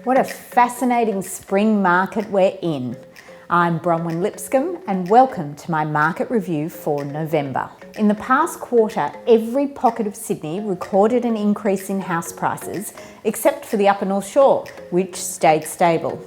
What a fascinating spring market we're in. I'm Bronwen Lipscombe and welcome to my market review for November. In the past quarter, every pocket of Sydney recorded an increase in house prices, except for the Upper North Shore, which stayed stable.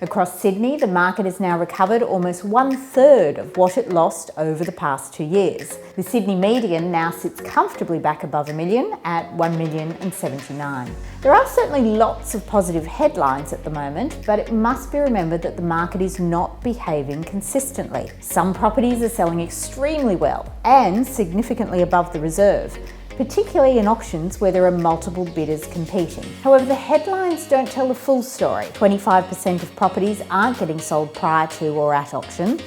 Across Sydney, the market has now recovered almost 1/3 of what it lost over the past 2 years. The Sydney median now sits comfortably back above a million at 1,079,000. There are certainly lots of positive headlines at the moment, but it must be remembered that the market is not behaving consistently. Some properties are selling extremely well and significantly above the reserve, particularly in auctions where there are multiple bidders competing. However, the headlines don't tell the full story. 25% of properties aren't getting sold prior to or at auction,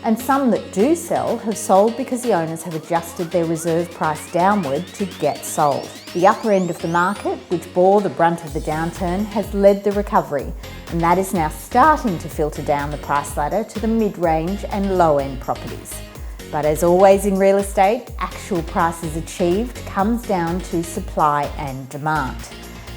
and some that do sell have sold because the owners have adjusted their reserve price downward to get sold. The upper end of the market, which bore the brunt of the downturn, has led the recovery, and that is now starting to filter down the price ladder to the mid-range and low-end properties. But as always in real estate, actual prices achieved comes down to supply and demand.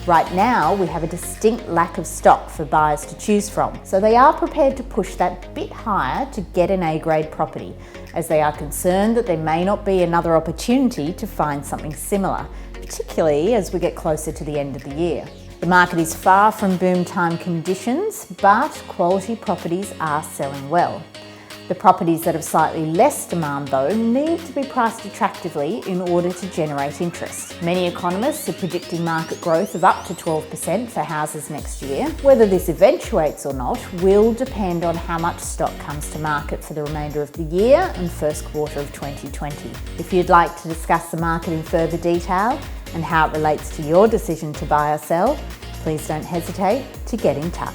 Right now, we have a distinct lack of stock for buyers to choose from, so they are prepared to push that bit higher to get an A-grade property, as they are concerned that there may not be another opportunity to find something similar, particularly as we get closer to the end of the year. The market is far from boom time conditions, but quality properties are selling well. The properties that have slightly less demand, though, need to be priced attractively in order to generate interest. Many economists are predicting market growth of up to 12% for houses next year. Whether this eventuates or not will depend on how much stock comes to market for the remainder of the year and first quarter of 2020. If you'd like to discuss the market in further detail and how it relates to your decision to buy or sell, please don't hesitate to get in touch.